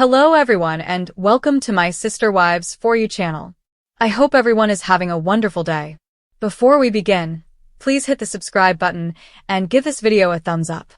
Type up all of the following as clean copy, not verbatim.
Hello everyone and welcome to my Sister Wives For You channel. I hope everyone is having a wonderful day. Before we begin, please hit the subscribe button and give this video a thumbs up.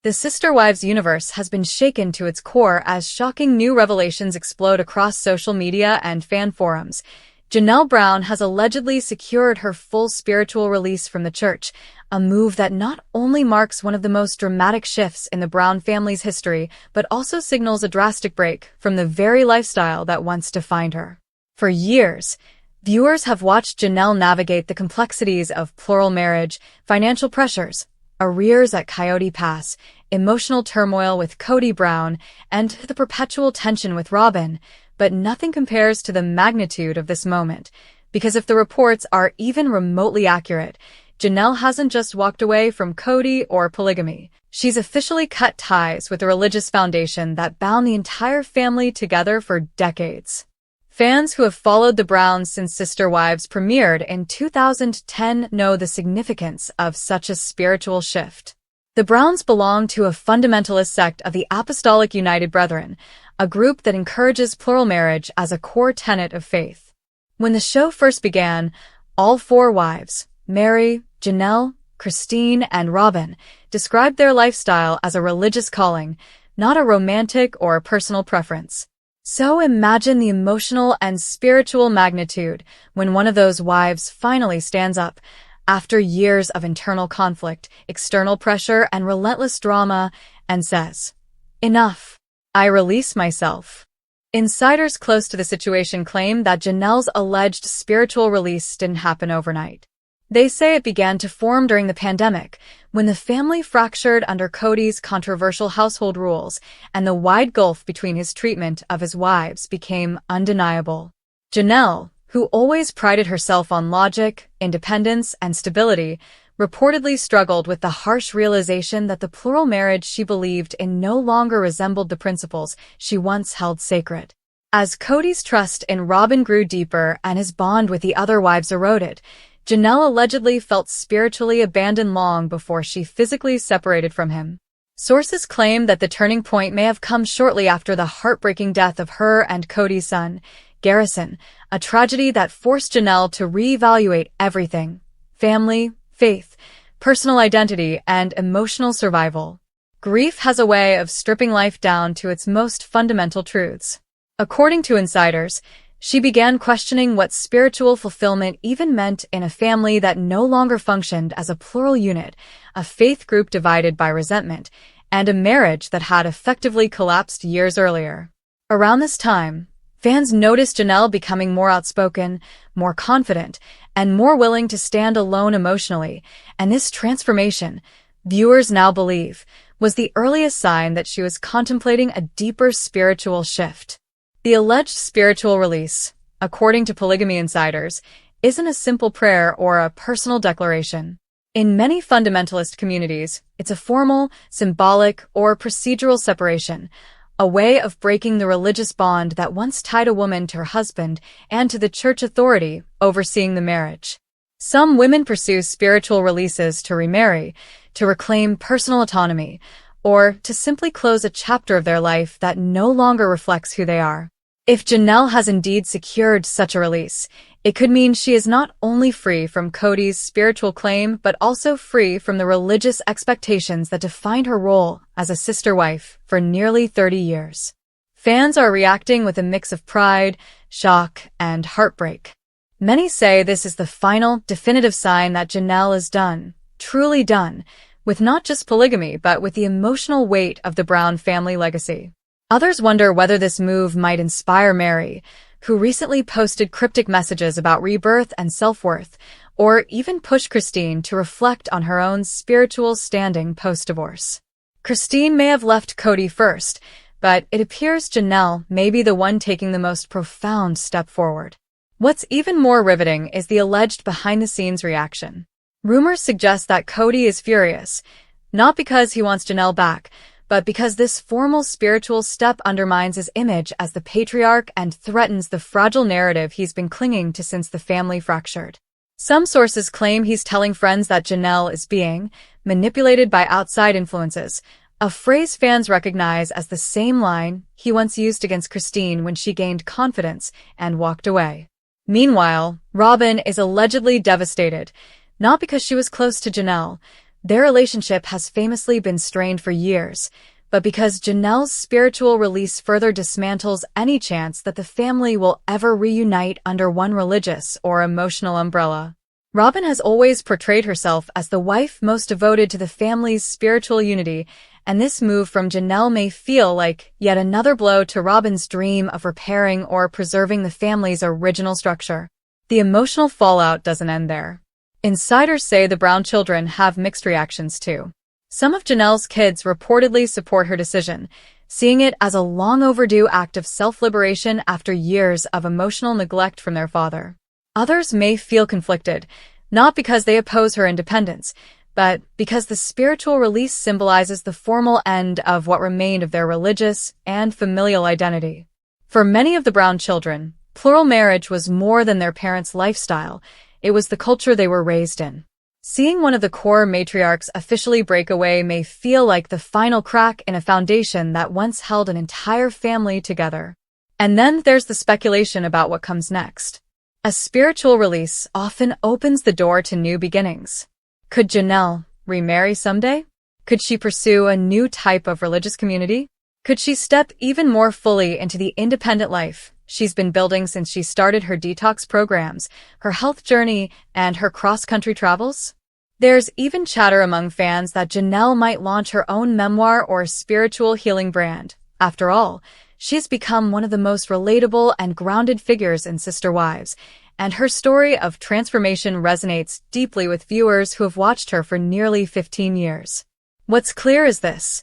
The Sister Wives universe has been shaken to its core as shocking new revelations explode across social media and fan forums. Janelle Brown has allegedly secured her full spiritual release from the church, a move that not only marks one of the most dramatic shifts in the Brown family's history, but also signals a drastic break from the very lifestyle that once defined her. For years, viewers have watched Janelle navigate the complexities of plural marriage, financial pressures, arrears at Coyote Pass, emotional turmoil with Kody Brown, and the perpetual tension with Robyn. But nothing compares to the magnitude of this moment, because if the reports are even remotely accurate, Janelle hasn't just walked away from Kody or polygamy. She's officially cut ties with the religious foundation that bound the entire family together for decades. Fans who have followed the Browns since Sister Wives premiered in 2010 know the significance of such a spiritual shift. The Browns belong to a fundamentalist sect of the Apostolic United Brethren, a group that encourages plural marriage as a core tenet of faith. When the show first began, all four wives, Mary, Janelle, Christine, and Robyn, described their lifestyle as a religious calling, not a romantic or personal preference. So imagine the emotional and spiritual magnitude when one of those wives finally stands up, after years of internal conflict, external pressure, and relentless drama, and says, "Enough. I release myself." Insiders close to the situation claim that Janelle's alleged spiritual release didn't happen overnight. They say it began to form during the pandemic, when the family fractured under Kody's controversial household rules, and the wide gulf between his treatment of his wives became undeniable. Janelle, who always prided herself on logic, independence, and stability, reportedly struggled with the harsh realization that the plural marriage she believed in no longer resembled the principles she once held sacred. As Kody's trust in Robyn grew deeper and his bond with the other wives eroded, Janelle allegedly felt spiritually abandoned long before she physically separated from him. Sources claim that the turning point may have come shortly after the heartbreaking death of her and Kody's son, Garrison, a tragedy that forced Janelle to reevaluate everything: family, faith, personal identity, and emotional survival. Grief has a way of stripping life down to its most fundamental truths. According to insiders, she began questioning what spiritual fulfillment even meant in a family that no longer functioned as a plural unit, a faith group divided by resentment, and a marriage that had effectively collapsed years earlier. Around this time, fans noticed Janelle becoming more outspoken, more confident, and more willing to stand alone emotionally, and this transformation, viewers now believe, was the earliest sign that she was contemplating a deeper spiritual shift. The alleged spiritual release, according to polygamy insiders, isn't a simple prayer or a personal declaration. In many fundamentalist communities, it's a formal, symbolic, or procedural separation, a way of breaking the religious bond that once tied a woman to her husband and to the church authority overseeing the marriage. Some women pursue spiritual releases to remarry, to reclaim personal autonomy, or to simply close a chapter of their life that no longer reflects who they are. If Janelle has indeed secured such a release, it could mean she is not only free from Kody's spiritual claim, but also free from the religious expectations that defined her role as a sister wife for nearly 30 years. Fans are reacting with a mix of pride, shock, and heartbreak. Many say this is the final, definitive sign that Janelle is done, truly done, with not just polygamy but with the emotional weight of the Brown family legacy. Others wonder whether this move might inspire Mary, who recently posted cryptic messages about rebirth and self-worth, or even push Christine to reflect on her own spiritual standing post-divorce. Christine may have left Kody first, but it appears Janelle may be the one taking the most profound step forward. What's even more riveting is the alleged behind-the-scenes reaction. Rumors suggest that Kody is furious, not because he wants Janelle back, but because this formal spiritual step undermines his image as the patriarch and threatens the fragile narrative he's been clinging to since the family fractured. Some sources claim he's telling friends that Janelle is being manipulated by outside influences, a phrase fans recognize as the same line he once used against Christine when she gained confidence and walked away. Meanwhile, Robin is allegedly devastated, not because she was close to Janelle. Their relationship has famously been strained for years, but because Janelle's spiritual release further dismantles any chance that the family will ever reunite under one religious or emotional umbrella. Robin has always portrayed herself as the wife most devoted to the family's spiritual unity, and this move from Janelle may feel like yet another blow to Robin's dream of repairing or preserving the family's original structure. The emotional fallout doesn't end there. Insiders say the Brown children have mixed reactions too. Some of Janelle's kids reportedly support her decision, seeing it as a long overdue act of self-liberation after years of emotional neglect from their father. Others may feel conflicted, not because they oppose her independence, but because the spiritual release symbolizes the formal end of what remained of their religious and familial identity. For many of the Brown children, plural marriage was more than their parents' lifestyle. It was the culture they were raised in. Seeing one of the core matriarchs officially break away may feel like the final crack in a foundation that once held an entire family together. And then there's the speculation about what comes next. A spiritual release often opens the door to new beginnings. Could Janelle remarry someday? Could she pursue a new type of religious community? Could she step even more fully into the independent life she's been building since she started her detox programs, her health journey, and her cross-country travels? There's even chatter among fans that Janelle might launch her own memoir or spiritual healing brand. After all, she's become one of the most relatable and grounded figures in Sister Wives, and her story of transformation resonates deeply with viewers who have watched her for nearly 15 years. What's clear is this: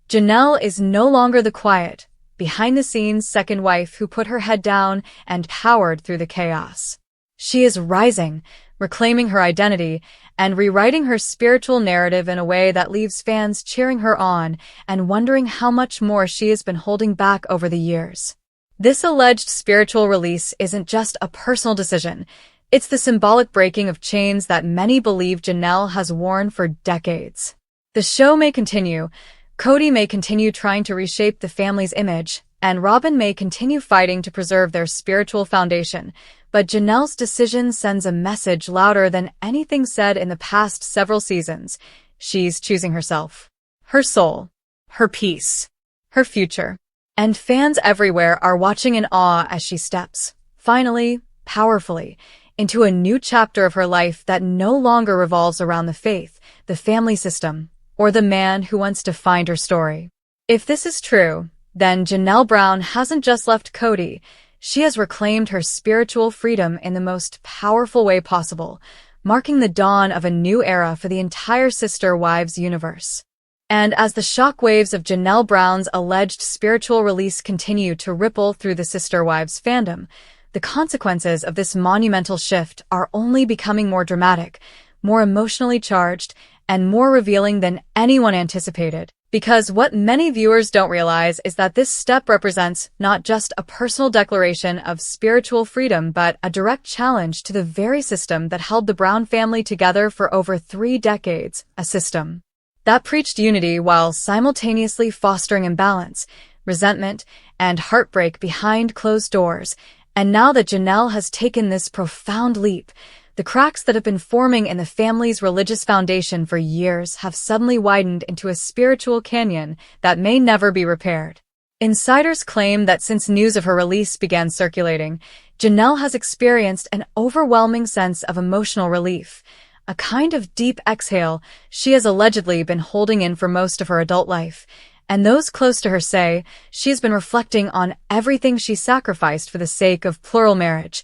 Janelle is no longer the quiet, behind-the-scenes second wife who put her head down and powered through the chaos. She is rising, reclaiming her identity, and rewriting her spiritual narrative in a way that leaves fans cheering her on and wondering how much more she has been holding back over the years. This alleged spiritual release isn't just a personal decision. It's the symbolic breaking of chains that many believe Janelle has worn for decades. The show may continue. Cody may continue trying to reshape the family's image, and Robin may continue fighting to preserve their spiritual foundation. But Janelle's decision sends a message louder than anything said in the past several seasons. She's choosing herself, her soul, her peace, her future. And fans everywhere are watching in awe as she steps, finally, powerfully, into a new chapter of her life that no longer revolves around the faith, the family system, or the man who once defined her story. If this is true, then Janelle Brown hasn't just left Cody. She has reclaimed her spiritual freedom in the most powerful way possible, marking the dawn of a new era for the entire Sister Wives universe. And as the shockwaves of Janelle Brown's alleged spiritual release continue to ripple through the Sister Wives fandom, the consequences of this monumental shift are only becoming more dramatic, more emotionally charged, and more revealing than anyone anticipated. Because what many viewers don't realize is that this step represents not just a personal declaration of spiritual freedom, but a direct challenge to the very system that held the Brown family together for over 3 decades, a system that preached unity while simultaneously fostering imbalance, resentment, and heartbreak behind closed doors. And now that Janelle has taken this profound leap, the cracks that have been forming in the family's religious foundation for years have suddenly widened into a spiritual canyon that may never be repaired. Insiders claim that since news of her release began circulating, Janelle has experienced an overwhelming sense of emotional relief, a kind of deep exhale she has allegedly been holding in for most of her adult life. And those close to her say she has been reflecting on everything she sacrificed for the sake of plural marriage.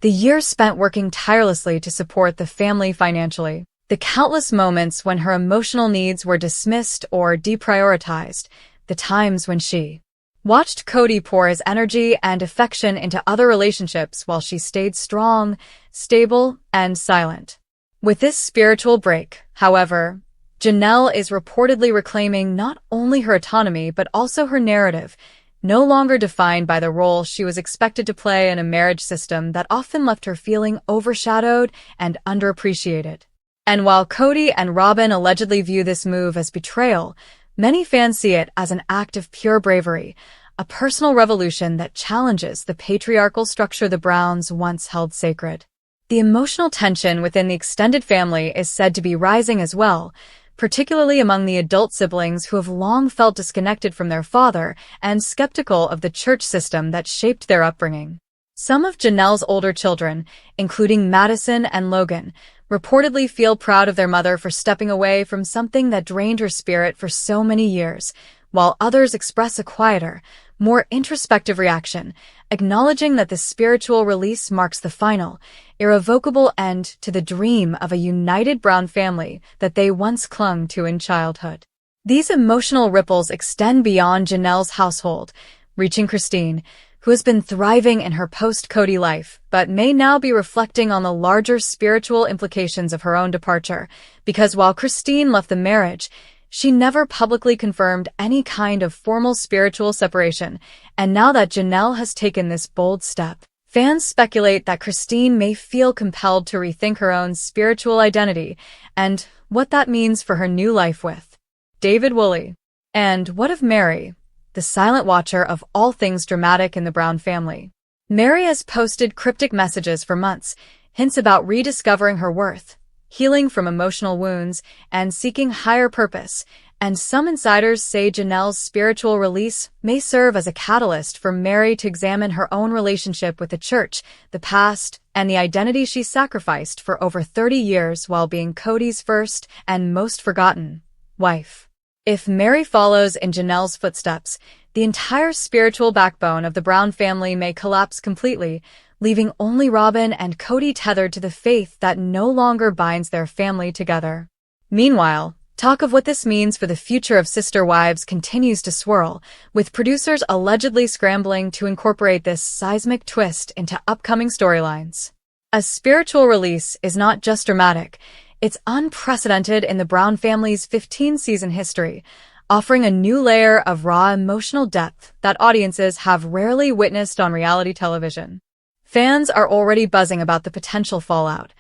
The years spent working tirelessly to support the family financially, the countless moments when her emotional needs were dismissed or deprioritized, the times when she watched Cody pour his energy and affection into other relationships while she stayed strong, stable, and silent. With this spiritual break, however, Janelle is reportedly reclaiming not only her autonomy but also her narrative, no longer defined by the role she was expected to play in a marriage system that often left her feeling overshadowed and underappreciated. And while Cody and Robin allegedly view this move as betrayal, Many fans see it as an act of pure bravery, a personal revolution that challenges the patriarchal structure the Browns once held sacred. The emotional tension within the extended family is said to be rising as well, particularly among the adult siblings who have long felt disconnected from their father and skeptical of the church system that shaped their upbringing. Some of Janelle's older children, including Madison and Logan, reportedly feel proud of their mother for stepping away from something that drained her spirit for so many years, while others express a quieter, more introspective reaction, acknowledging that the spiritual release marks the final, irrevocable end to the dream of a united Brown family that they once clung to in childhood. These emotional ripples extend beyond Janelle's household, reaching Christine, who has been thriving in her post-Cody life, but may now be reflecting on the larger spiritual implications of her own departure, because while Christine left the marriage, she never publicly confirmed any kind of formal spiritual separation, and now that Janelle has taken this bold step, fans speculate that Christine may feel compelled to rethink her own spiritual identity and what that means for her new life with David Woolley. And what of Mary, the silent watcher of all things dramatic in the Brown family? Mary has posted cryptic messages for months, hints about rediscovering her worth, healing from emotional wounds, and seeking higher purpose, and some insiders say Janelle's spiritual release may serve as a catalyst for Mary to examine her own relationship with the church, the past, and the identity she sacrificed for over 30 years while being Cody's first and most forgotten wife. If Mary follows in Janelle's footsteps, the entire spiritual backbone of the Brown family may collapse completely, leaving only Robin and Cody tethered to the faith that no longer binds their family together. Meanwhile, talk of what this means for the future of Sister Wives continues to swirl, with producers allegedly scrambling to incorporate this seismic twist into upcoming storylines. A spiritual release is not just dramatic, it's unprecedented in the Brown family's 15-season history, offering a new layer of raw emotional depth that audiences have rarely witnessed on reality television. Fans are already buzzing about the potential fallout.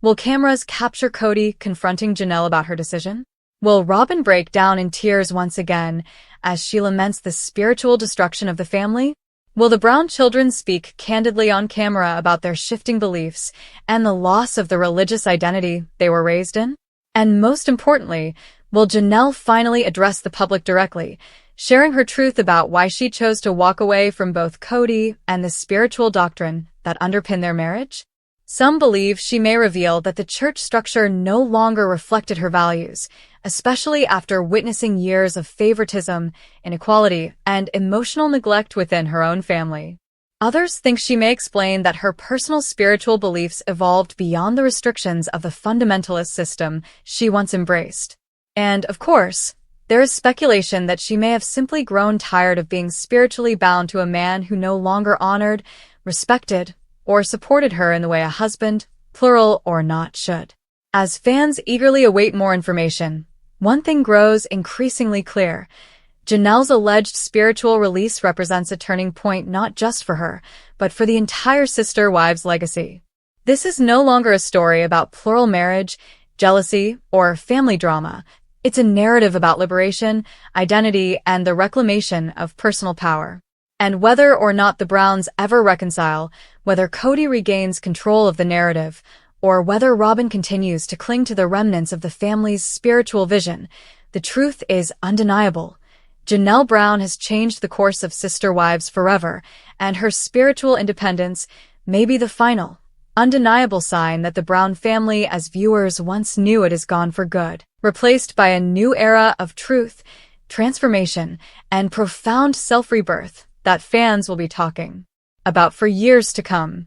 Will cameras capture Cody confronting Janelle about her decision? Will Robin break down in tears once again as she laments the spiritual destruction of the family? Will the Brown children speak candidly on camera about their shifting beliefs and the loss of the religious identity they were raised in? And most importantly, will Janelle finally address the public directly, sharing her truth about why she chose to walk away from both Cody and the spiritual doctrine that underpin their marriage? Some believe she may reveal that the church structure no longer reflected her values, especially after witnessing years of favoritism, inequality, and emotional neglect within her own family. Others think she may explain that her personal spiritual beliefs evolved beyond the restrictions of the fundamentalist system she once embraced. And, of course, there is speculation that she may have simply grown tired of being spiritually bound to a man who no longer honored, respected, or supported her in the way a husband, plural or not, should. As fans eagerly await more information, one thing grows increasingly clear. Janelle's alleged spiritual release represents a turning point not just for her, but for the entire Sister Wives legacy. This is no longer a story about plural marriage, jealousy, or family drama. It's a narrative about liberation, identity, and the reclamation of personal power. And whether or not the Browns ever reconcile, whether Cody regains control of the narrative, or whether Robin continues to cling to the remnants of the family's spiritual vision, the truth is undeniable. Janelle Brown has changed the course of Sister Wives forever, and her spiritual independence may be the final, undeniable sign that the Brown family as viewers once knew it is gone for good, replaced by a new era of truth, transformation, and profound self-rebirth that fans will be talking about for years to come.